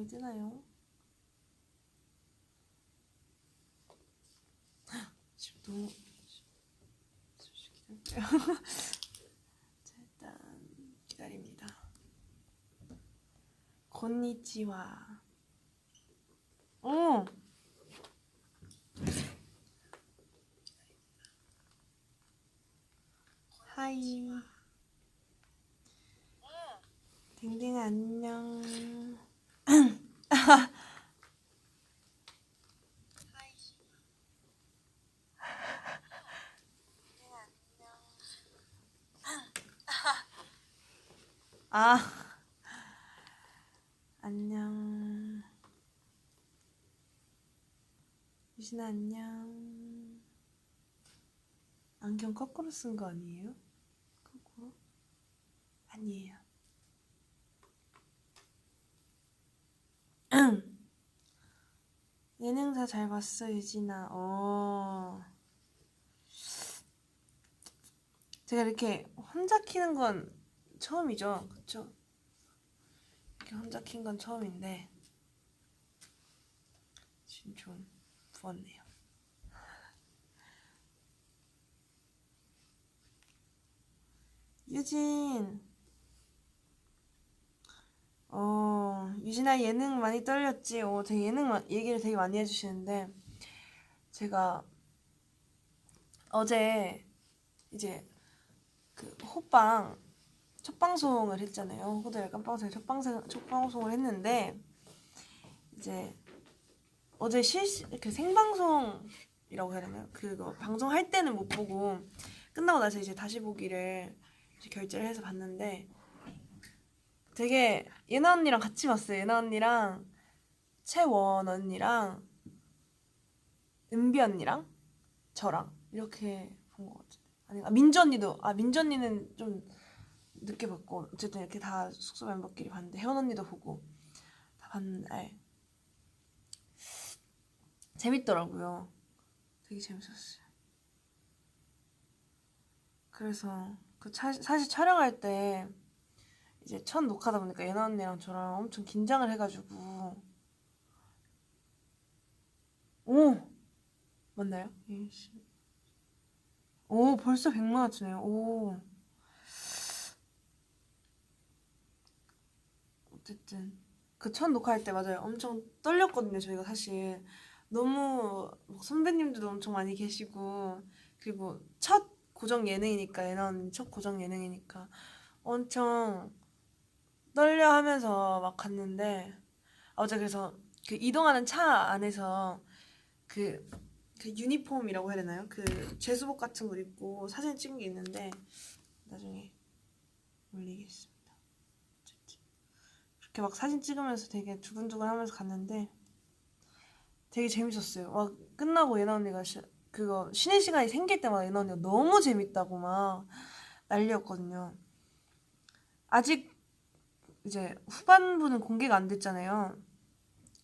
많이 뜨나요? 지금 너무 기다릴게요. 자, 일단 기다립니다. 곤니치와. 오! 하이. 댕댕 안녕. 아, 안녕. 유진아 안녕. 안경 거꾸로 쓴 거 아니에요? 거꾸로? 아니에요. 예능사 잘 봤어 유진아. 제가 이렇게 혼자 키는 건 처음이죠, 그쵸? 이렇게 혼자 킨 건 처음인데 지금 좀 부었네요. 유진. 유진아 예능 많이 떨렸지? 되게 얘기를 되게 많이 해주시는데 제가 어제 이제 그 호빵 첫 방송을 했잖아요. 호들 깜방송에 첫 방송을 했는데 이제 어제 그 생방송이라고 해야 되나요? 그거 방송할 때는 못 보고 끝나고 나서 이제 다시 보기를 이제 결제를 해서 봤는데 되게 예나 언니랑 같이 봤어요. 예나 언니랑 채원 언니랑 은비 언니랑 저랑 이렇게 본 것 같은데. 아니, 민주 언니는 좀 늦게 봤고 어쨌든 이렇게 다 숙소 멤버끼리 봤는데 혜원 언니도 보고 다 봤는데 재밌더라고요. 되게 재밌었어요. 그래서 사실 촬영할 때 이제 첫 녹화다 보니까 예나 언니랑 저랑 엄청 긴장을 해가지고 오! 맞나요? 오, 벌써 100만 원치네요. 오. 어쨌든 그 첫 녹화할 때 맞아요. 엄청 떨렸거든요. 저희가 사실 너무 막 선배님들도 엄청 많이 계시고 그리고 첫 고정 예능이니까 예나 언니 첫 고정 예능이니까 엄청 떨려 하면서 막 갔는데 어제 그래서 그 이동하는 차 안에서 그, 그 유니폼이라고 해야 되나요? 그 제수복 같은 거 입고 사진 찍은 게 있는데 나중에 올리겠습니다. 그렇게 막 사진 찍으면서 되게 두근두근 하면서 갔는데 되게 재밌었어요. 막 끝나고 예나 언니가 그거 쉬는 시간이 생길 때마다 예나 언니가 너무 재밌다고 막 난리였거든요. 아직 이제 후반부는 공개가 안 됐잖아요.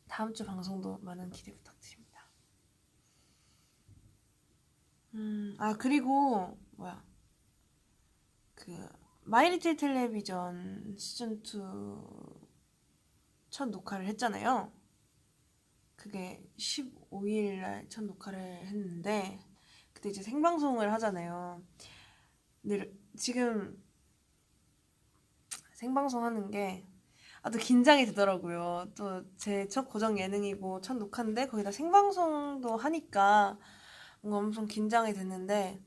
다음 주 방송도 많은 기대 부탁드립니다. 그리고 뭐야 그 마이리틀 텔레비전 시즌 2 첫 녹화를 했잖아요. 그게 15일 날 첫 녹화를 했는데 그때 이제 생방송을 하잖아요. 근데 지금 생방송 하는 게 또 긴장이 되더라고요. 또 제 첫 고정 예능이고 첫 녹화인데 거기다 생방송도 하니까 뭔가 엄청 긴장이 됐는데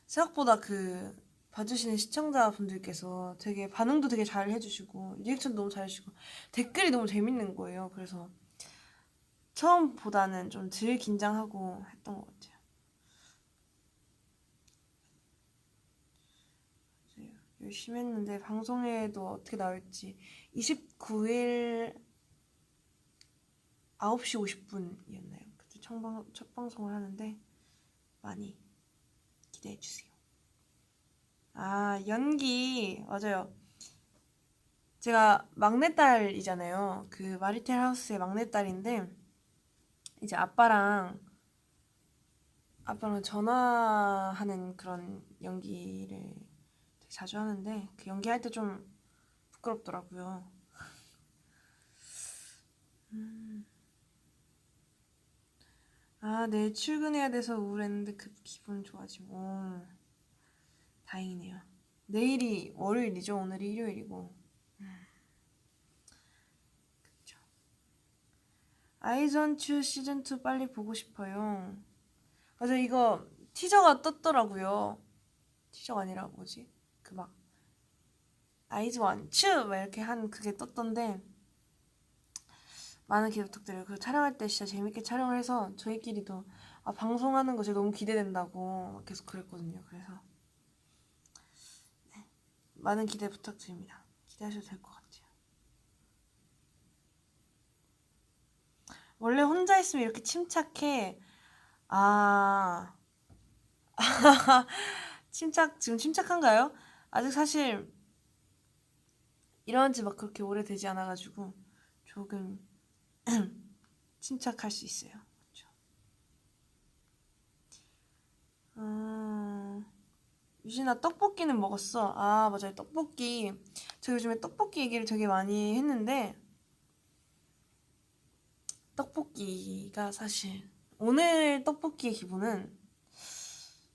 생각보다 그 봐주시는 시청자분들께서 되게 반응도 되게 잘 해주시고 리액션 너무 잘 해주시고 댓글이 너무 재밌는 거예요. 그래서 처음보다는 좀 덜 긴장하고 했던 것 같아요. 열심히 했는데 방송에도 어떻게 나올지 29일 9시 50분이었나요? 그때 첫 방송을 하는데 많이 기대해주세요. 연기 맞아요. 제가 막내딸이잖아요. 그 마리텔 하우스의 막내딸인데 이제 아빠랑 전화하는 그런 연기를 되게 자주 하는데 그 연기할 때 좀 부끄럽더라고요. 아, 내일 출근해야 돼서 우울했는데 그 기분 좋아지고. 다행이네요. 내일이 월요일이죠. 오늘이 일요일이고. 그쵸. 아이즈원츄 시즌2 빨리 보고 싶어요. 맞아, 이거 티저가 떴더라고요. 티저가 아니라 뭐지? 그 막 아이즈원츄 막 이렇게 한 그게 떴던데 많은 기대 부탁드려요. 그 촬영할 때 진짜 재밌게 촬영을 해서 저희끼리도 아, 방송하는 거 진짜 너무 기대된다고 계속 그랬거든요. 그래서 네, 많은 기대 부탁드립니다. 기대하셔도 될 것 같아요. 원래 혼자 있으면 이렇게 침착해. 아, 지금 침착한가요? 아직 사실 일어난 지 막 그렇게 오래되지 않아가지고 조금 침착할 수 있어요. 그렇죠? 유진아 떡볶이는 먹었어. 아, 맞아요. 떡볶이. 저 요즘에 떡볶이 얘기를 되게 많이 했는데 떡볶이가 사실 오늘 떡볶이의 기분은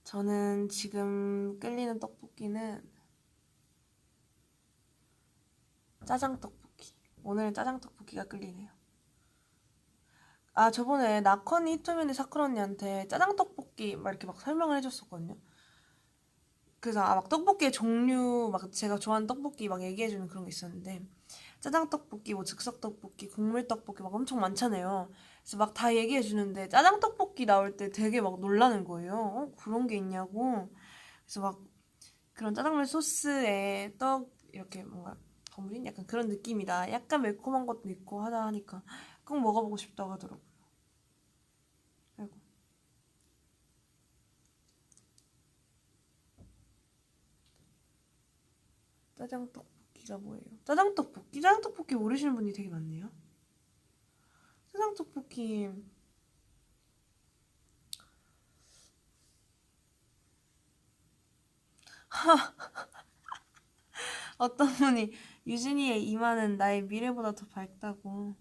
저는 지금 끌리는 떡볶이는 짜장 떡볶이. 오늘은 짜장 떡볶이가 끌리네요. 아, 저번에 나커니 히토미니 사쿠라 언니한테 짜장 떡볶이 막 이렇게 막 설명을 해줬었거든요. 그래서 아, 막 떡볶이의 종류 막 제가 좋아하는 떡볶이 막 얘기해주는 그런 게 있었는데 짜장 떡볶이, 뭐 즉석 떡볶이, 국물 떡볶이 막 엄청 많잖아요. 그래서 막 다 얘기해주는데 짜장 떡볶이 나올 때 되게 막 놀라는 거예요. 그런 게 있냐고. 그래서 막 그런 짜장면 소스에 떡 이렇게 뭔가 버무린 약간 그런 느낌이다. 약간 매콤한 것도 있고 하다 하니까 꼭 먹어보고 싶다고 하더라고요. 아이고. 짜장 떡볶이가 뭐예요? 짜장 떡볶이? 짜장 떡볶이 모르시는 분이 되게 많네요. 짜장 떡볶이 어떤 분이 유진이의 이마는 나의 미래보다 더 밝다고.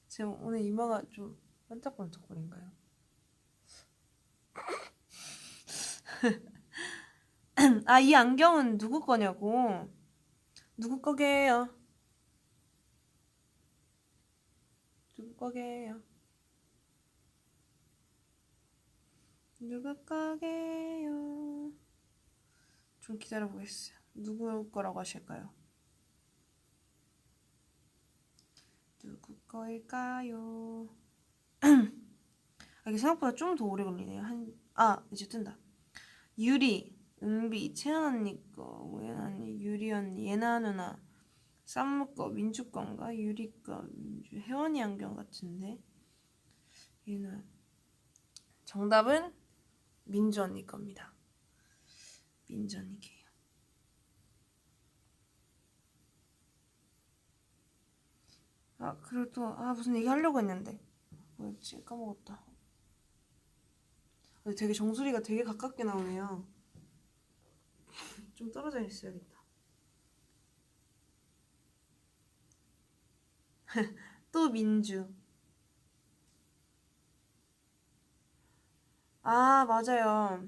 제가 오늘 이마가 좀 반짝반짝거린가요? 아, 이 안경은 누구 거냐고. 누구 거게요? 누구 거게요? 누구 거게요? 좀 기다려보겠어요. 누구 거라고 하실까요? 누구 거일까요? 아, 이게 생각보다 좀 더 오래 걸리네요. 이제 뜬다. 유리, 은비, 채연 언니 거, 우연 언니, 유리 언니, 예나 누나, 쌈무 거, 민주 건가? 유리 거, 민주, 혜원이 안경 같은데? 얘는 정답은 민주 언니 겁니다. 민주 언니게요. 아, 그리고 또 무슨 얘기 하려고 했는데 뭐였지? 까먹었다. 되게 정수리가 되게 가깝게 나오네요. 좀 떨어져 있어야겠다. 또 민주. 아, 맞아요.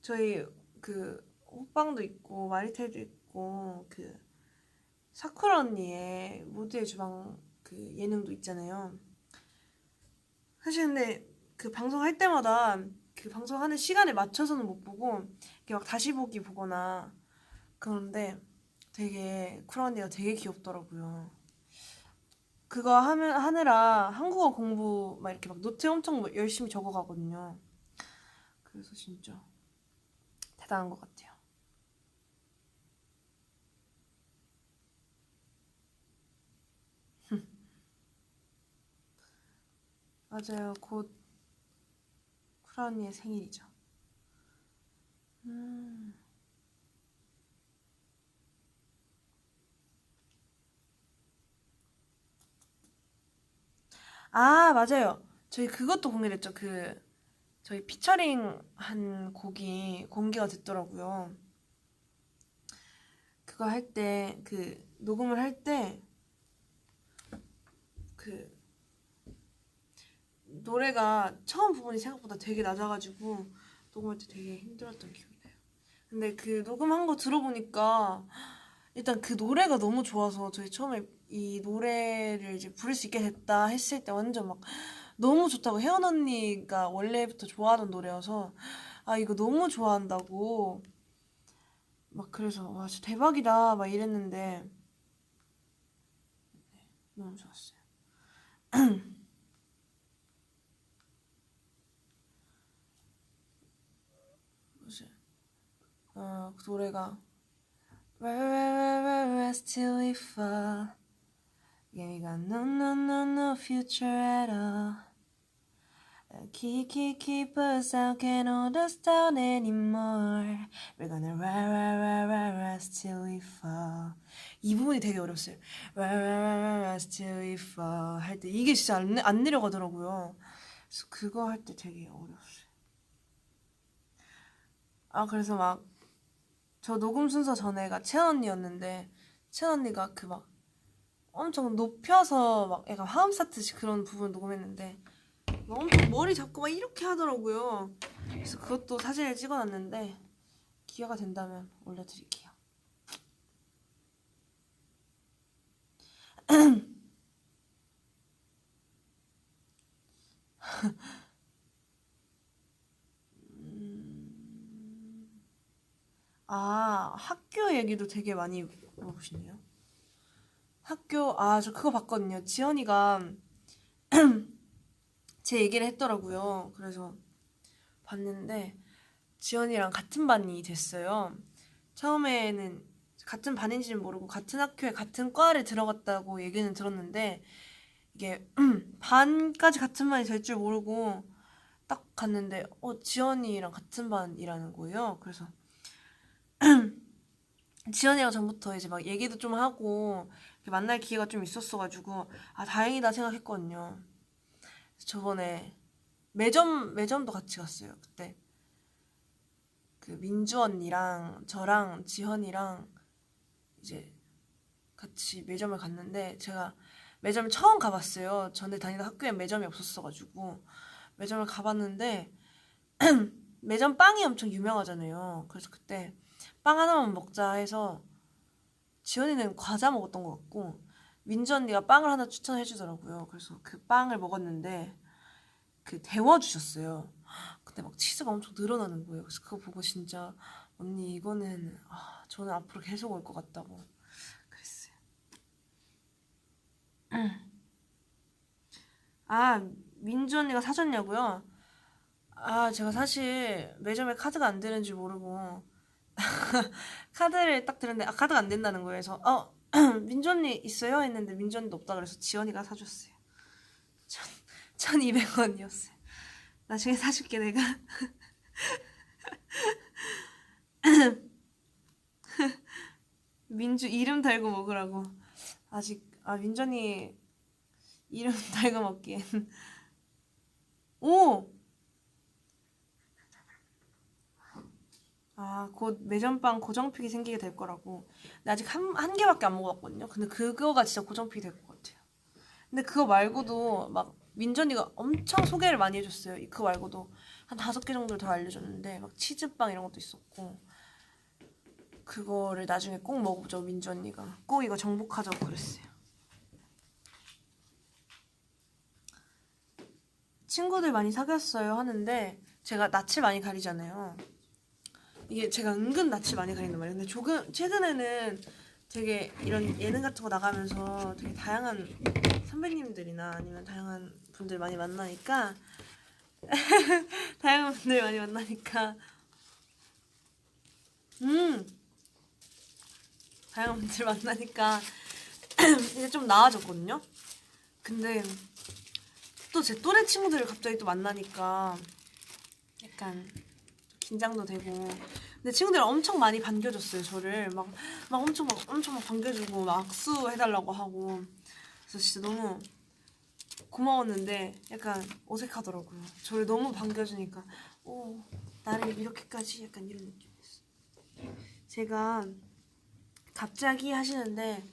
저희 그 호빵도 있고 마리텔도 있고 그 사쿠라 언니의 모두의 주방 그 예능도 있잖아요. 사실 근데 그 방송할 때마다 그 방송하는 시간에 맞춰서는 못 보고 이렇게 막 다시 보기 보거나 그런데 되게 쿠라 언니가 되게 귀엽더라고요. 그거 하느라 한국어 공부 막 이렇게 막 노트 엄청 열심히 적어가거든요. 그래서 진짜 대단한 것 같아요. 맞아요. 곧 쿠라 언니의 생일이죠. 음. 아, 맞아요. 저희 그것도 공개됐죠. 저희 피처링 한 곡이 공개가 됐더라고요. 그거 할 때, 녹음을 할 때, 그 노래가 처음 부분이 생각보다 되게 낮아가지고 녹음할 때 되게 힘들었던 기억이 나요. 근데 그 녹음한 거 들어보니까 일단 그 노래가 너무 좋아서 저희 처음에 이 노래를 이제 부를 수 있게 됐다 했을 때 완전 막 너무 좋다고, 혜원 언니가 원래부터 좋아하던 노래여서 아 이거 너무 좋아한다고 막, 그래서 와 진짜 대박이다 막 이랬는데 너무 좋았어요. 그 노래가 Rest till we fall. Yeah, we got no future at all. Keep us out, can't hold us down anymore. We're gonna rest till we fall. 이 부분이 되게 어려웠어요. Rest till we fall 할 때 이게 진짜 안 내려가더라고요. 그래서 그거 할 때 되게 어려웠어요. 아 그래서 막 저 녹음 순서 전에가 채연 언니였는데 채연 언니가 그 막 엄청 높여서 막 약간 화음 쌓듯이 그런 부분 녹음했는데 막 엄청 머리 잡고 막 이렇게 하더라고요. 그래서 그것도 사진을 찍어놨는데 기회가 된다면 올려드릴게요. 아 학교 얘기도 되게 많이 물어보시네요. 학교 저 그거 봤거든요. 지연이가 제 얘기를 했더라고요. 그래서 봤는데 지연이랑 같은 반이 됐어요. 처음에는 같은 반인지는 모르고 같은 학교에 같은 과를 들어갔다고 얘기는 들었는데 이게 반까지 같은 반이 될 줄 모르고 딱 갔는데 지연이랑 같은 반이라는 거예요. 그래서 지연이랑 전부터 이제 막 얘기도 좀 하고 이렇게 만날 기회가 좀 있었어가지고 다행이다 생각했거든요. 저번에 매점도 같이 갔어요. 그때 그 민주 언니랑 저랑 지현이랑 이제 같이 매점을 갔는데 제가 매점을 처음 가봤어요. 전에 다니던 학교에 매점이 없었어가지고 매점을 가봤는데 매점 빵이 엄청 유명하잖아요. 그래서 그때 빵 하나만 먹자 해서 지연이는 과자 먹었던 것 같고 민주 언니가 빵을 하나 추천해 주더라고요. 그래서 그 빵을 먹었는데 그 데워주셨어요. 근데 막 치즈가 엄청 늘어나는 거예요. 그래서 그거 보고 진짜 언니 이거는 저는 앞으로 계속 올 것 같다고 그랬어요. 민주 언니가 사줬냐고요? 제가 사실 매점에 카드가 안 되는지 모르고 카드를 딱 들었는데 카드가 안 된다는 거예요. 그래서 민주 언니 있어요? 했는데 민주 언니도 없다 그래서 지연이가 사줬어요. 1200원이었어요. 나중에 사줄게 내가. 민주 이름 달고 먹으라고. 아직 민주 언니 이름 달고 먹기엔. 오! 곧 매점빵 고정픽이 생기게 될 거라고. 근데 아직 한 개밖에 안 먹어봤거든요. 근데 그거가 진짜 고정픽이 될 것 같아요. 근데 그거 말고도 막 민전이가 엄청 소개를 많이 해줬어요. 그거 말고도 한 5개 정도를 더 알려줬는데 막 치즈빵 이런 것도 있었고 그거를 나중에 꼭 먹어보죠. 민주 언니가 꼭 이거 정복하자고 그랬어요. 친구들 많이 사귀었어요 하는데 제가 낯을 많이 가리잖아요. 이게 제가 은근 낯을 많이 가린단 말이에요. 근데 최근에는 되게 이런 예능 같은 거 나가면서 되게 다양한 선배님들이나 아니면 다양한 분들 많이 만나니까 다양한 분들 많이 만나니까 다양한 분들 만나니까 이제 좀 나아졌거든요. 근데 또 제 또래 친구들을 갑자기 또 만나니까 약간 긴장도 되고. 근데 친구들이 엄청 많이 반겨줬어요. 저를 막 엄청 막 반겨주고 막 악수해달라고 하고. 그래서 진짜 너무 고마웠는데 약간 어색하더라고요. 저를 너무 반겨주니까 나를 이렇게까지 약간 이런 느낌이었어요. 제가 갑자기 하시는데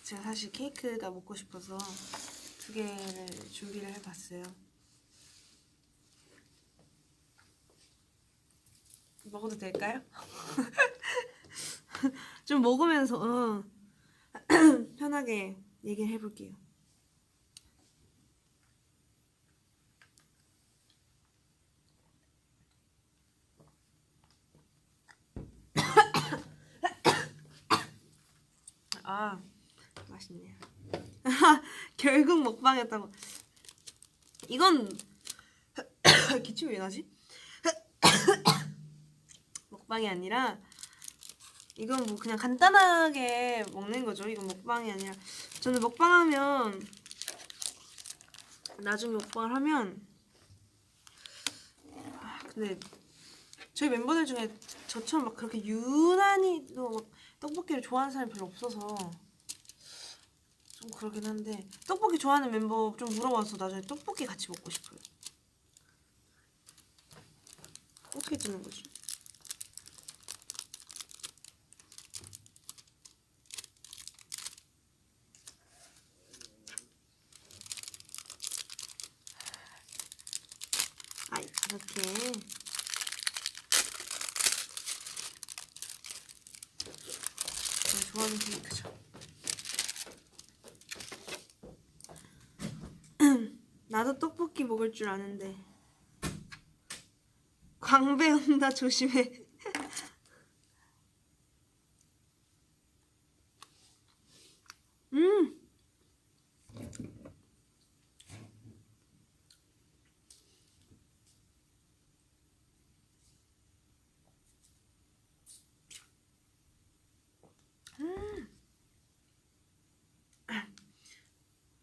제가 사실 케이크가 먹고 싶어서 2개를 준비를 해봤어요. 먹어도 될까요? 좀 먹으면서 편하게 얘기를 해볼게요. 아, 맛있네요. 결국 먹방했다고. 이건 기침이 왜 나지? 먹방이 아니라 이건 뭐 그냥 간단하게 먹는 거죠. 이건 먹방이 아니라 저는 먹방하면 나중에 먹방을 하면 근데 저희 멤버들 중에 저처럼 막 그렇게 유난히도 막 떡볶이를 좋아하는 사람이 별로 없어서 좀 그러긴 한데 떡볶이 좋아하는 멤버 좀 물어봐서 나중에 떡볶이 같이 먹고 싶어요. 어떻게 찍는 거지? 아, 이렇게 제가 좋아하는 케이크죠. 나도 떡볶이 먹을 줄 아는데 광배 온다 조심해. 음.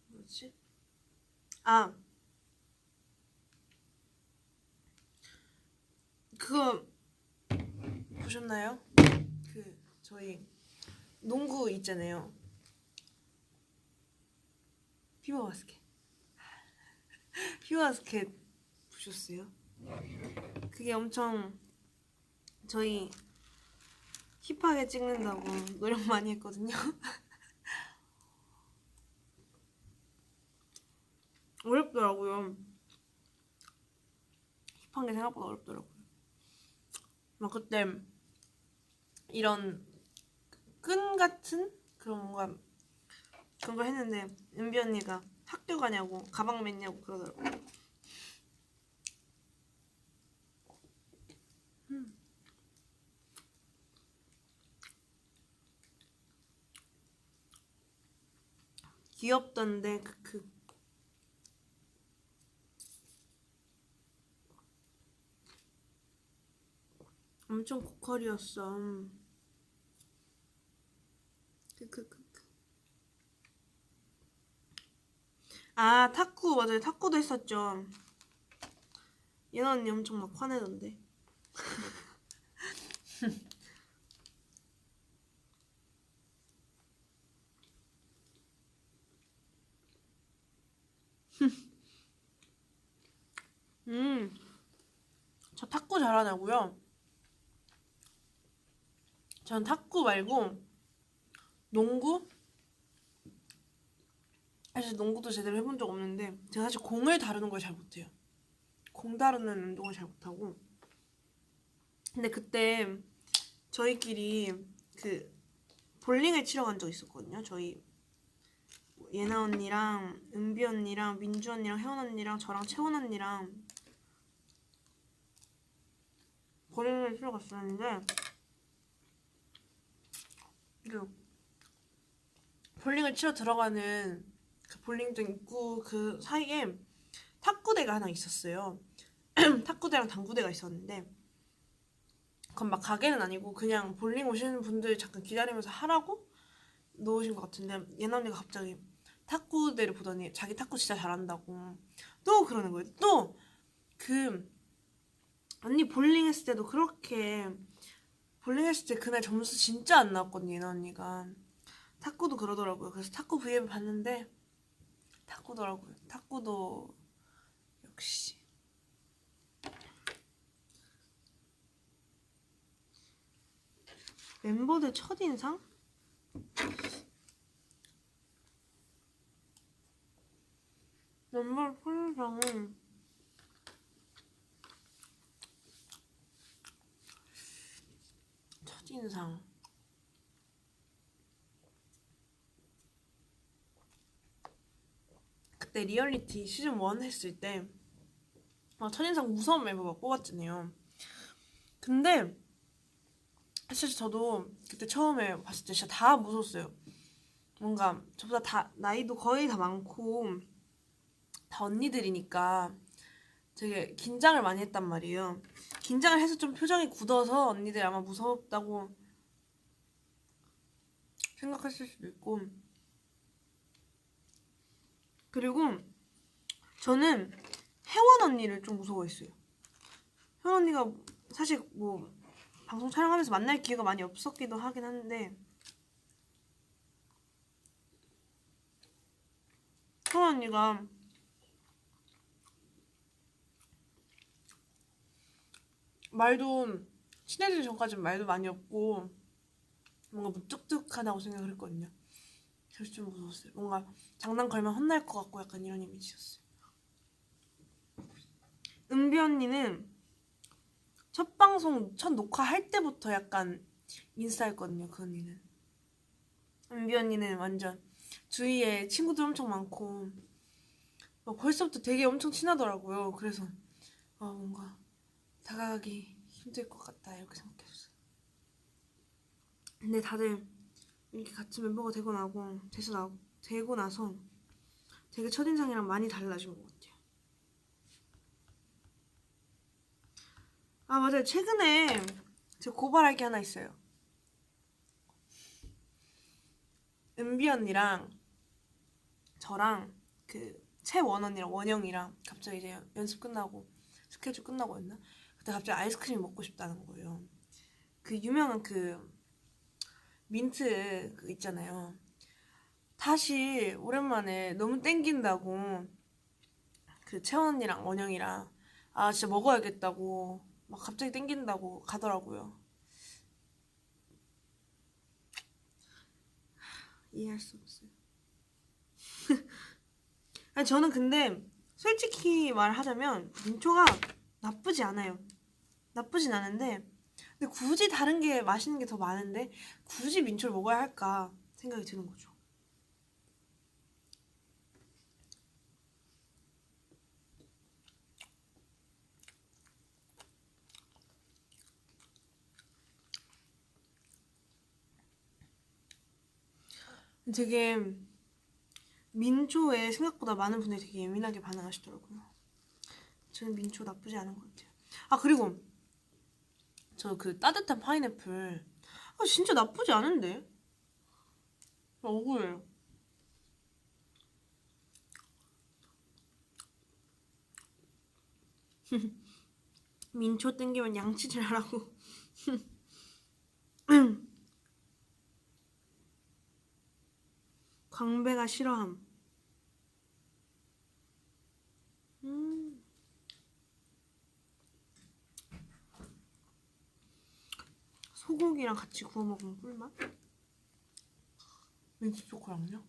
뭐지? 아, 그거 보셨나요? 그 저희 농구 있잖아요. 피버바스켓. 피버바스켓 보셨어요? 그게 엄청 저희 힙하게 찍는다고 노력 많이 했거든요. 어렵더라고요. 힙한 게 생각보다 어렵더라고요. 막 그때 이런 끈 같은 그런 뭔가 그런 걸 했는데 은비 언니가 학교 가냐고 가방 맸냐고 그러더라고요. 귀엽던데 크크. 엄청 고퀄이었어. 크크크. 아, 탁구 맞아요. 탁구도 했었죠. 예나 언니 엄청 막 화내던데. 저 탁구 잘하냐고요? 전 탁구 말고 농구? 사실 농구도 제대로 해본 적 없는데 제가 사실 공을 다루는 걸 잘 못해요. 공 다루는 운동을 잘 못하고. 근데 그때 저희끼리 그 볼링을 치러 간 적 있었거든요. 저희 예나 언니랑 은비 언니랑 민주 언니랑 혜원 언니랑 저랑 채원 언니랑 볼링을 치러 갔었는데 그 볼링을 치러 들어가는 그 볼링장 입구 그 사이에 탁구대가 하나 있었어요. 탁구대랑 당구대가 있었는데 그건 막 가게는 아니고 그냥 볼링 오시는 분들 잠깐 기다리면서 하라고 놓으신 것 같은데 예나 언니가 갑자기 탁구대를 보더니 자기 탁구 진짜 잘한다고 또 그러는 거예요. 또 그 언니 볼링 했을 때도 그렇게 볼링 했을 때 그날 점수 진짜 안 나왔거든요. 예나 언니가 탁구도 그러더라고요. 그래서 탁구 V앱 봤는데 탁구더라고요. 탁구도 역시 멤버들 첫인상? 첫인상. 그때 리얼리티 시즌 1 했을 때 첫인상 무서운 멤버가 뽑았잖아요. 근데 사실 저도 그때 처음에 봤을 때 진짜 다 무서웠어요. 뭔가 저보다 다 나이도 거의 다 많고 다 언니들이니까 되게 긴장을 많이 했단 말이에요. 긴장을 해서 좀 표정이 굳어서 언니들이 아마 무섭다고 생각했을 수도 있고. 그리고 저는 혜원 언니를 좀 무서워했어요. 혜원 언니가 사실 뭐 방송 촬영하면서 만날 기회가 많이 없었기도 하긴 한데 혜원 언니가 말도 친해지기 전까지는 말도 많이 없고 뭔가 무뚝뚝하다고 생각을 했거든요. 그래서 좀 무서웠어요. 뭔가 장난 걸면 혼날 것 같고 약간 이런 이미지였어요. 은비 언니는 첫 방송 첫 녹화할 때부터 약간 인싸였거든요. 그 언니는. 은비 언니는 완전 주위에 친구들 엄청 많고 벌써부터 되게 엄청 친하더라고요. 그래서 뭔가 다가가기 힘들 것 같다 이렇게 생각했어요. 근데 다들 이렇게 같이 멤버가 되고 나서 되게 첫인상이랑 많이 달라진 것 같아요. 아 맞아요. 최근에 제가 고발할 게 하나 있어요. 은비 언니랑 저랑 그 채원 언니랑 원영이랑 갑자기 이제 연습 끝나고 스케줄 끝나고 했나? 그때 갑자기 아이스크림 먹고 싶다는 거예요. 그 유명한 그 민트 그 있잖아요. 다시 오랜만에 너무 땡긴다고 그 채원 언니랑 원영이랑 진짜 먹어야겠다고 막 갑자기 땡긴다고 가더라고요. 이해할 수 없어요. 아니, 저는 근데 솔직히 말하자면 민초가 나쁘지 않아요. 나쁘진 않은데 근데 굳이 다른 게 맛있는 게 더 많은데 굳이 민초를 먹어야 할까 생각이 드는 거죠. 되게 민초에 생각보다 많은 분들이 되게 예민하게 반응하시더라고요. 저는 민초 나쁘지 않은 것 같아요. 그리고 저 그 따뜻한 파인애플 진짜 나쁘지 않은데 억울해요. 민초 땡기면 양치질 하라고. 광배가 싫어함. 소고기랑 같이 구워 먹으면 꿀맛? 민트 초코랑요?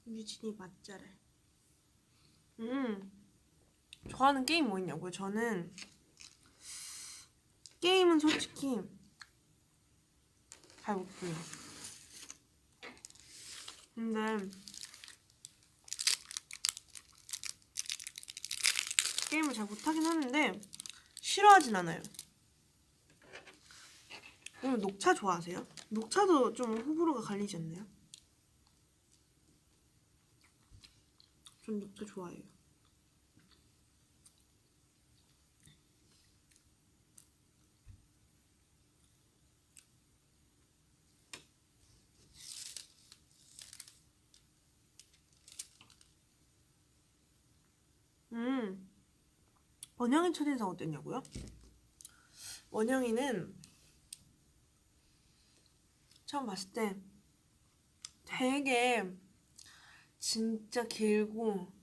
유진이 맛잘알. 좋아하는 게임 뭐 있냐고요? 저는 게임은 솔직히 잘 못해요. 근데 게임을 잘 못하긴 하는데 싫어하진 않아요. 그럼 녹차 좋아하세요? 녹차도 좀 호불호가 갈리지 않나요? 전 녹차 좋아해요. 원영이 첫인상 어땠냐고요? 원영이는 처음 봤을 때 되게 진짜 길고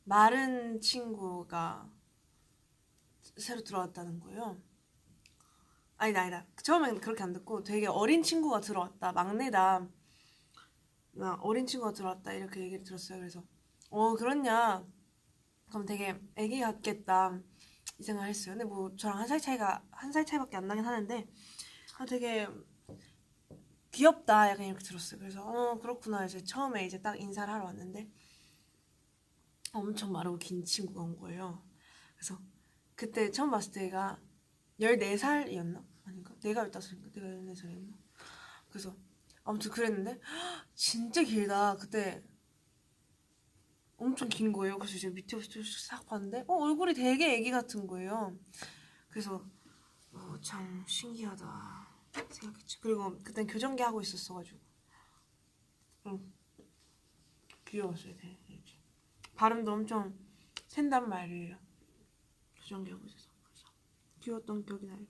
마른 친구가 새로 들어왔다는 거예요. 아니다. 처음엔 그렇게 안 듣고 되게 어린 친구가 들어왔다. 막내다. 나 어린 친구가 들어왔다 이렇게 얘기를 들었어요. 그래서 그렇냐? 그럼 되게 애기 같겠다 이 생각을 했어요. 근데 뭐 저랑 한 살 차이밖에 안 나긴 하는데 되게 귀엽다 약간 이렇게 들었어요. 그래서 그렇구나. 이제 처음에 이제 딱 인사를 하러 왔는데 엄청 마르고 긴 친구가 온 거예요. 그래서 그때 처음 봤을 때가 14살이었나? 아닌가? 내가 15살인가? 내가 14살이었나? 그래서 아무튼 그랬는데 진짜 길다. 그때 엄청 긴 거예요. 그래서 이제 밑에부터 싹 봤는데 얼굴이 되게 애기 같은 거예요. 그래서 참 신기하다 생각했죠. 그리고 그땐 교정기 하고 있었어가지고 귀여웠어요. 되게. 발음도 엄청 샌단 말이에요. 교정기 하고 있어서 그래서 귀여웠던 기억이 나요.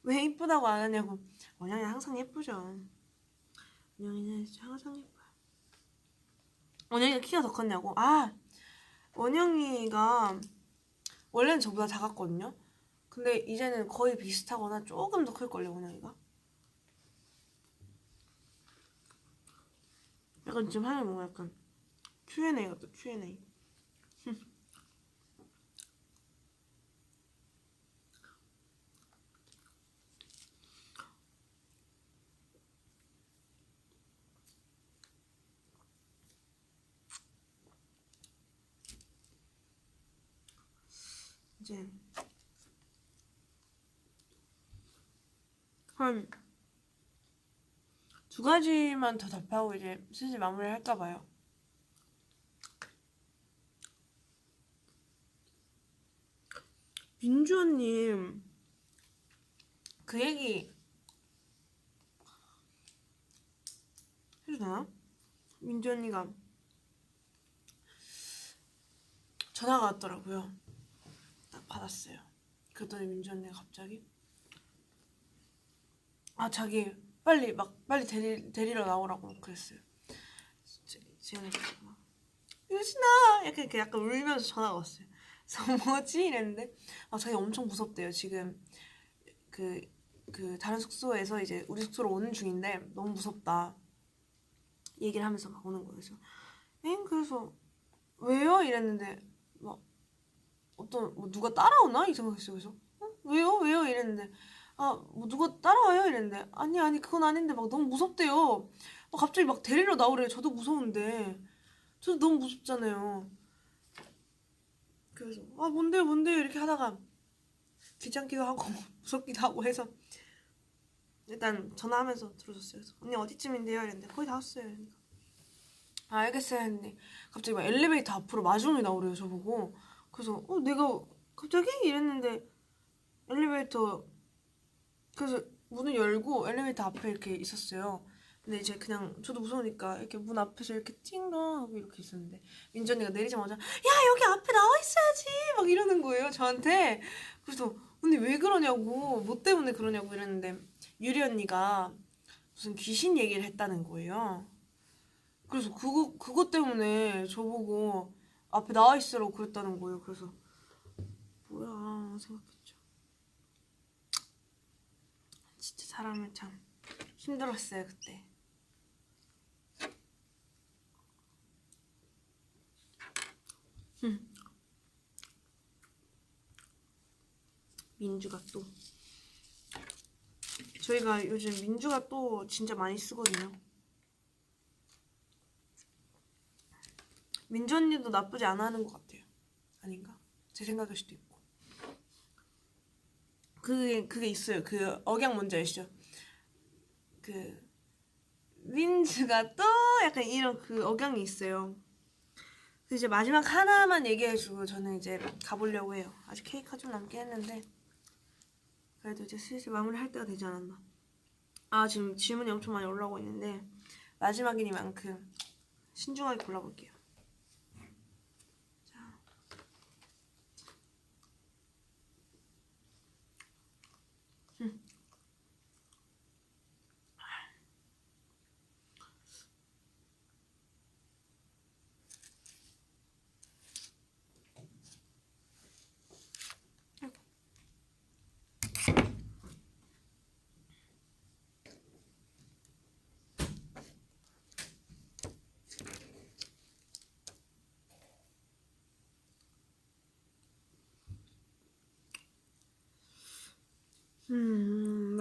왜 이쁘다고 안 하냐고. 원영이 항상 예쁘죠. 원영이는 진짜 항상 예뻐요. 원영이가 키가 더 컸냐고? 원영이가 원래는 저보다 작았거든요. 근데 이제는 거의 비슷하거나 조금 더 클걸요, 원영이가. 약간 지금 하는 뭔가 약간 Q&A 같다, Q&A. 이제 한 2가지만 더 답하고 이제 슬슬 마무리를 할까 봐요. 민주 언님 그 얘기 해도 되나? 민주 언니가 전화가 왔더라고요. 딱 받았어요. 그랬더니 민주 언니가 갑자기 자기 빨리 데리러 나오라고 그랬어요. 지연이가 막 유진아 약간 이렇게 약간 울면서 전화가 왔어요. 그래서 뭐지 이랬는데 자기 엄청 무섭대요. 지금 그 다른 숙소에서 이제 우리 숙소로 오는 중인데 너무 무섭다 얘기를 하면서 막 오는 거예요. 그래서 그래서 왜요 이랬는데 막 뭐 누가 따라오나 이 생각했어요. 그래서 왜요 이랬는데 뭐 누가 따라와요 이랬는데 아니 그건 아닌데 막 너무 무섭대요. 갑자기 막 데리러 나오래요. 저도 무서운데 저도 너무 무섭잖아요. 그래서 뭔데요 이렇게 하다가 귀찮기도 하고 무섭기도 하고 해서 일단 전화하면서 들어줬어요. 그래서 언니 어디쯤인데요 이랬는데 거의 다 왔어요. 그러니까 알겠어요 했는데 갑자기 막 엘리베이터 앞으로 마중이 나오래요 저보고. 그래서 내가 갑자기 이랬는데 엘리베이터 그래서 문을 열고 엘리베이터 앞에 이렇게 있었어요. 근데 이제 그냥 저도 무서우니까 이렇게 문 앞에서 이렇게 띵동 하고 이렇게 있었는데 민지 언니가 내리자마자 야 여기 앞에 나와 있어야지 막 이러는 거예요 저한테. 그래서 언니 왜 그러냐고 뭐 때문에 그러냐고 이랬는데 유리 언니가 무슨 귀신 얘기를 했다는 거예요. 그래서 그거 때문에 저보고 앞에 나와 있으라고 그랬다는 거예요. 그래서 뭐야 생각했죠. 진짜 사람을 참 힘들었어요 그때. 민주가 또 저희가 요즘 민주가 또 진짜 많이 쓰거든요. 민주 언니도 나쁘지 않아 하는 것 같아요. 아닌가? 제 생각일 수도 있고. 그게 있어요. 그 억양 뭔지 아시죠? 그 민주가 또 약간 이런 그 억양이 있어요. 그래서 이제 마지막 하나만 얘기해주고 저는 이제 가보려고 해요. 아직 케이크가 좀 남긴 했는데 그래도 이제 슬슬 마무리할 때가 되지 않았나. 지금 질문이 엄청 많이 올라오고 있는데 마지막이니만큼 신중하게 골라볼게요. 자.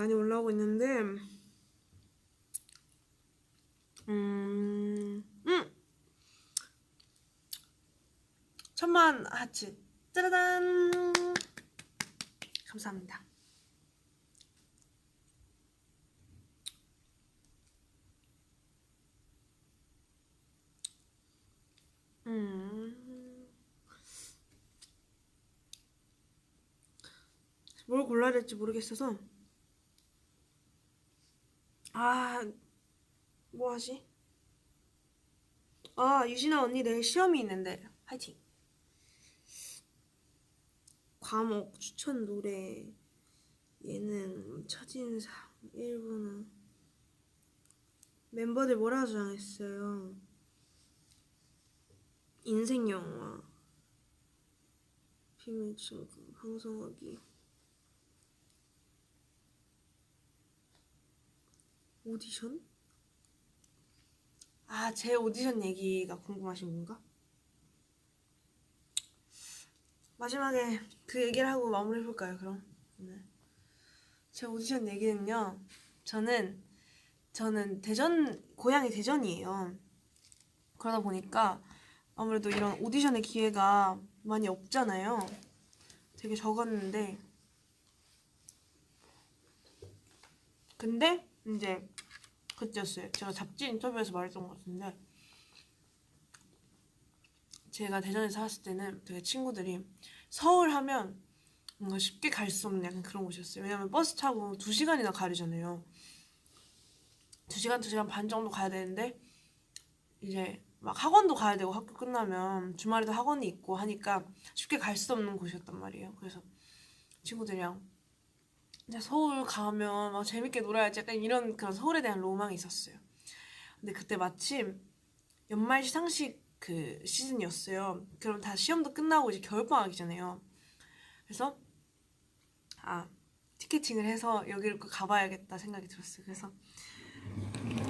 많이 올라오고 있는데 음, 음! 1000만 하트 짜라단 감사합니다. 뭘 골라야 될지 모르겠어서 뭐 하지? 유진아 언니 내일 시험이 있는데 화이팅. 과목 추천 노래 예능 첫인상 일본어 멤버들 뭐라 저장했어요? 인생 영화 비밀 친구 방송하기 오디션? 제 오디션 얘기가 궁금하신 건가? 마지막에 그 얘기를 하고 마무리해볼까요, 그럼? 네. 제 오디션 얘기는요, 저는 고향이 대전이에요. 그러다 보니까 아무래도 이런 오디션의 기회가 많이 없잖아요. 되게 적었는데, 근데 이제 그때였어요. 제가 잡지 인터뷰에서 말했던 것 같은데, 제가 대전에 살았을 때는 되게 친구들이 서울 하면 뭔가 쉽게 갈 수 없는 약간 그런 곳이었어요. 왜냐면 버스 타고 2시간이나 가려잖아요. 2시간, 2시간 반 정도 가야 되는데 이제 막 학원도 가야 되고 학교 끝나면 주말에도 학원이 있고 하니까 쉽게 갈 수 없는 곳이었단 말이에요. 그래서 친구들이랑 이제 서울 가면 막 재밌게 놀아야지 약간 이런 그런 서울에 대한 로망이 있었어요. 근데 그때 마침 연말 시상식 그 시즌이었어요. 그럼 다 시험도 끝나고 이제 겨울방학이잖아요. 그래서 티켓팅을 해서 여기를 꼭 가봐야겠다 생각이 들었어요. 그래서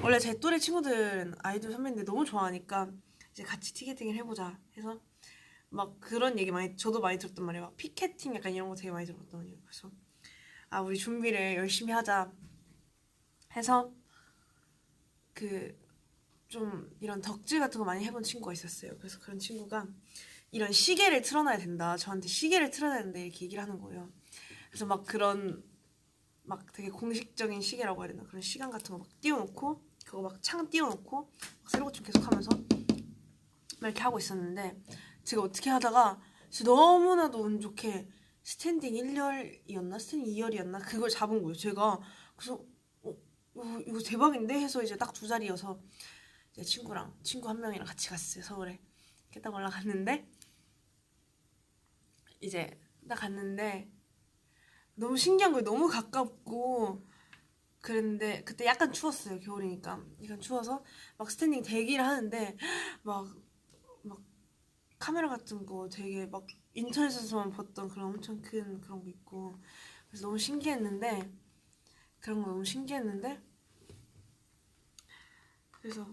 원래 제 또래 친구들은 아이돌 선배님들 너무 좋아하니까 이제 같이 티켓팅을 해보자 해서 막 그런 얘기 저도 많이 들었단 말이에요. 막 피켓팅 약간 이런 거 되게 많이 들었거든요. 그래서 우리 준비를 열심히 하자 해서 그 좀 이런 덕질 같은 거 많이 해본 친구가 있었어요. 그래서 그런 친구가 이런 시계를 틀어놔야 된다. 저한테 시계를 틀어놔야 된다 이렇게 얘기를 하는 거예요. 그래서 막 그런 막 되게 공식적인 시계라고 해야 되나 그런 시간 같은 거 막 띄워놓고 그거 막 창 띄워놓고 막 새로고침 계속 하면서 이렇게 하고 있었는데 제가 어떻게 하다가 진짜 너무나도 운 좋게 스탠딩 1열이었나 스탠딩 2열이었나 그걸 잡은 거예요. 제가 그래서 이거 대박인데 해서 이제 딱 2자리여서 제 친구 한 명이랑 같이 갔어요. 서울에 이렇게 딱 올라갔는데 이제 딱 갔는데 너무 신기한 거예요. 너무 가깝고 그랬는데 그때 약간 추웠어요. 겨울이니까 약간 추워서 막 스탠딩 대기를 하는데 막 카메라 같은 거 되게 막 인터넷에서만 봤던 그런 엄청 큰 그런 거 있고 그래서 너무 신기했는데 그런 거 너무 신기했는데 그래서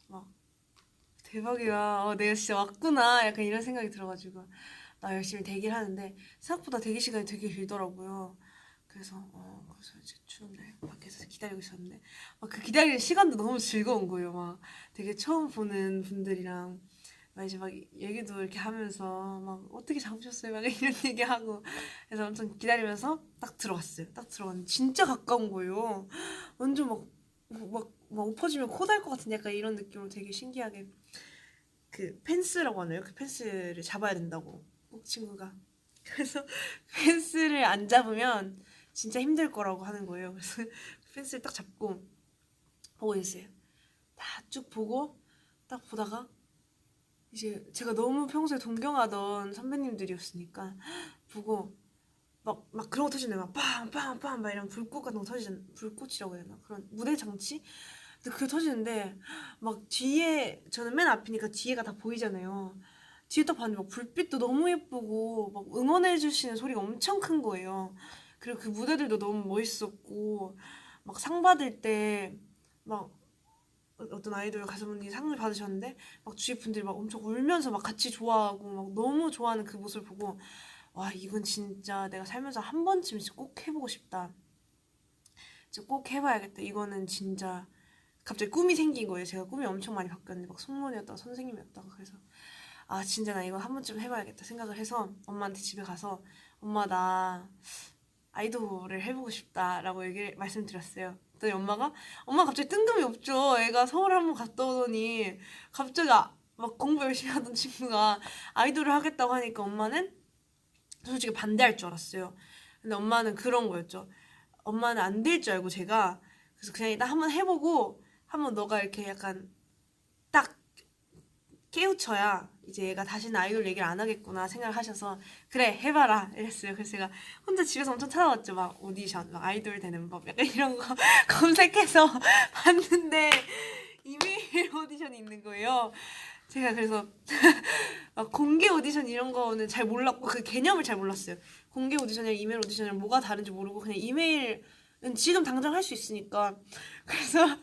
막 대박이야. 내가 진짜 왔구나. 약간 이런 생각이 들어가지고 나 열심히 대기를 하는데 생각보다 대기 시간이 되게 길더라고요. 그래서 이제 추운데 밖에서 기다리고 있었는데 막 그 기다리는 시간도 너무 즐거운 거예요. 막 되게 처음 보는 분들이랑 막 이제 막 얘기도 이렇게 하면서 막 어떻게 잡으셨어요? 막 이런 얘기하고 그래서 엄청 기다리면서 딱 들어갔어요. 딱 들어갔는데 진짜 가까운 거예요. 완전 막 엎어지면 코 달 것 같은 약간 이런 느낌으로 되게 신기하게 그 펜스라고 하나요? 그 펜스를 잡아야 된다고 꼭 친구가 그래서 펜스를 안 잡으면 진짜 힘들 거라고 하는 거예요. 그래서 펜스를 딱 잡고 보고 있어요. 다 쭉 보고 딱 보다가 이제 제가 너무 평소에 동경하던 선배님들이었으니까 보고 막 그런 거 터지네요. 막 빵빵빵 막 이런 불꽃 같은 거 터지잖아. 불꽃이라고 해야 되나? 그런 무대 장치? 근데 그게 터지는데 막 뒤에 저는 맨 앞이니까 뒤에가 다 보이잖아요. 뒤에 딱 봤는데 막 불빛도 너무 예쁘고 막 응원해 주시는 소리가 엄청 큰 거예요. 그리고 그 무대들도 너무 멋있었고 막 상 받을 때 막 어떤 아이돌 가수분이 상을 받으셨는데 막 주위 분들이 막 엄청 울면서 막 같이 좋아하고 막 너무 좋아하는 그 모습을 보고 와 이건 진짜 내가 살면서 한 번쯤 꼭 해보고 싶다 진짜 꼭 해봐야겠다. 이거는 진짜 갑자기 꿈이 생긴 거예요. 제가 꿈이 엄청 많이 바뀌었는데 막 승무원이었다가 선생님이었다가 그래서 아 진짜 나 이거 한 번쯤 해봐야겠다 생각을 해서 엄마한테 집에 가서 엄마 나 아이돌을 해보고 싶다라고 말씀드렸어요. 그랬더니 엄마 갑자기 뜬금이 없죠. 애가 서울 한번 갔다 오더니 갑자기 막 공부 열심히 하던 친구가 아이돌을 하겠다고 하니까 엄마는 솔직히 반대할 줄 알았어요. 근데 엄마는 그런 거였죠. 엄마는 안 될 줄 알고 제가 그래서 그냥 일단 한번 해보고 한번 너가 이렇게 약간 딱 깨우쳐야 이제 얘가 다시는 아이돌 얘기를 안 하겠구나 생각을 하셔서 그래 해봐라 이랬어요. 그래서 제가 혼자 집에서 엄청 찾아봤죠. 막 오디션, 막 아이돌 되는 법 약간 이런 거 검색해서 봤는데 이메일 오디션이 있는 거예요. 제가 그래서 막 공개 오디션 이런 거는 잘 몰랐고 그 개념을 잘 몰랐어요. 공개 오디션이랑 이메일 오디션이랑 뭐가 다른지 모르고 그냥 이메일은 지금 당장 할 수 있으니까 그래서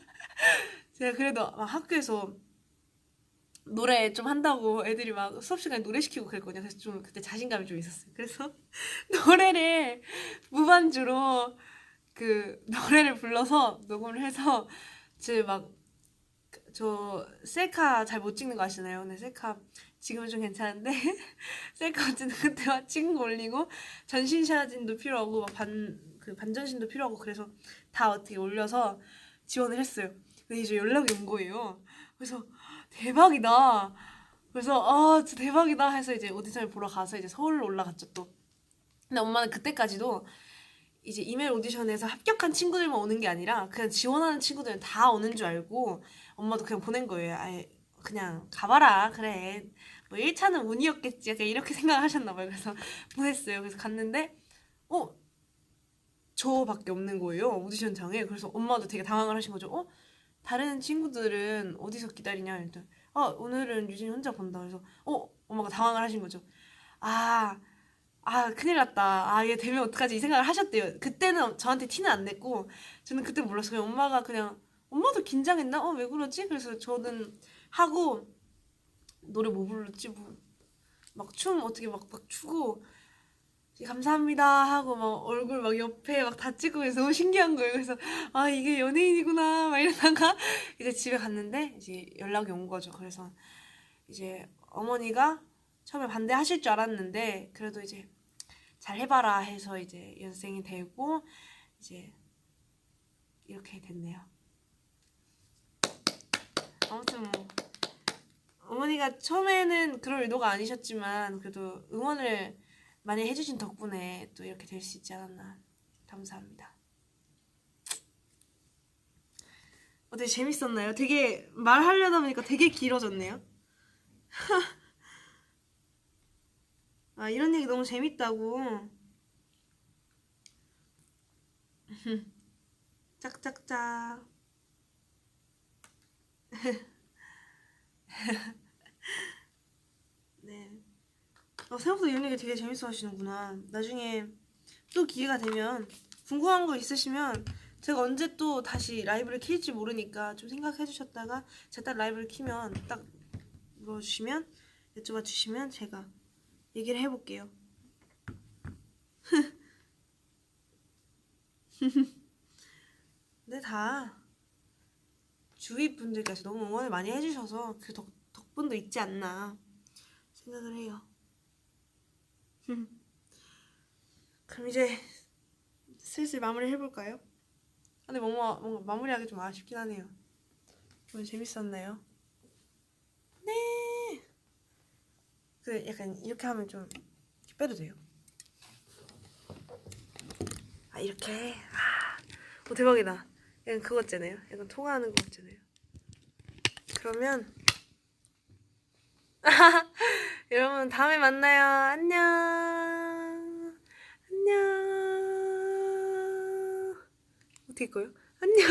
제가 그래도 막 학교에서 노래 좀 한다고 애들이 막 수업 시간에 노래 시키고 그랬거든요. 그래서 좀 그때 자신감이 좀 있었어요. 그래서 노래를 무반주로 그 노래를 불러서 녹음을 해서 저 셀카 잘 못 찍는 거 아시나요? 근데 셀카 지금은 좀 괜찮은데 셀카 어쨌든 그때 찍은 거 올리고 전신 사진도 필요하고 막 반전신도 필요하고 그래서 다 어떻게 올려서 지원을 했어요. 근데 이제 연락이 온 거예요. 그래서 대박이다. 그래서 진짜 대박이다 해서 이제 오디션을 보러 가서 이제 서울로 올라갔죠 또. 근데 엄마는 그때까지도 이제 이메일 오디션에서 합격한 친구들만 오는 게 아니라 그냥 지원하는 친구들은 다 오는 줄 알고 엄마도 그냥 보낸 거예요. 아예 그냥 가봐라 그래 뭐 1차는 운이었겠지 약간 이렇게 생각하셨나 봐요. 그래서 보냈어요. 그래서 갔는데 저밖에 없는 거예요 오디션장에. 그래서 엄마도 되게 당황을 하신 거죠. 다른 친구들은 어디서 기다리냐 일단 오늘은 유진이 혼자 본다. 그래서 엄마가 당황을 하신 거죠. 큰일 났다. 얘 되면 어떡하지 이 생각을 하셨대요. 그때는 저한테 티는 안 냈고 저는 그때 몰랐어요. 엄마가 그냥 엄마도 긴장했나? 왜 그러지? 그래서 저는 하고 노래 뭐 불렀지? 막 춤 어떻게 막 추고 감사합니다 하고 막 얼굴 막 옆에 막 다 찍고 그래서 너무 신기한 거예요. 그래서 이게 연예인이구나 막 이러다가 이제 집에 갔는데 이제 연락이 온 거죠. 그래서 이제 어머니가 처음에 반대하실 줄 알았는데 그래도 이제 잘 해봐라 해서 이제 연습생이 되고 이제 이렇게 됐네요. 아무튼 뭐 어머니가 처음에는 그럴 의도가 아니셨지만 그래도 응원을 많이 해주신 덕분에 또 이렇게 될 수 있지 않았나. 감사합니다. 어때 재밌었나요? 되게 말하려다 보니까 되게 길어졌네요. 이런 얘기 너무 재밌다고. 짝짝짝. 네. 생각보다 이런 얘기 되게 재밌어 하시는구나. 나중에 또 기회가 되면 궁금한 거 있으시면 제가 언제 또 다시 라이브를 킬지 모르니까 좀 생각해 주셨다가 제가 딱 라이브를 키면 딱 물어주시면 여쭤봐 주시면 제가 얘기를 해볼게요. 근데 다 주위 분들께서 너무 응원을 많이 해주셔서 그 덕분도 있지 않나 생각을 해요. 그럼 이제 슬슬 마무리 해볼까요? 근데 뭔가 마무리하기 좀 아쉽긴 하네요. 오늘 재밌었나요? 네. 약간 이렇게 하면 좀 이렇게 빼도 돼요. 이렇게. 대박이다. 약간 그거 있잖아요. 약간 통화하는 거 있잖아요. 그러면 여러분 다음에 만나요. 안녕. 안녕. 어떻게 꺼요? 안녕.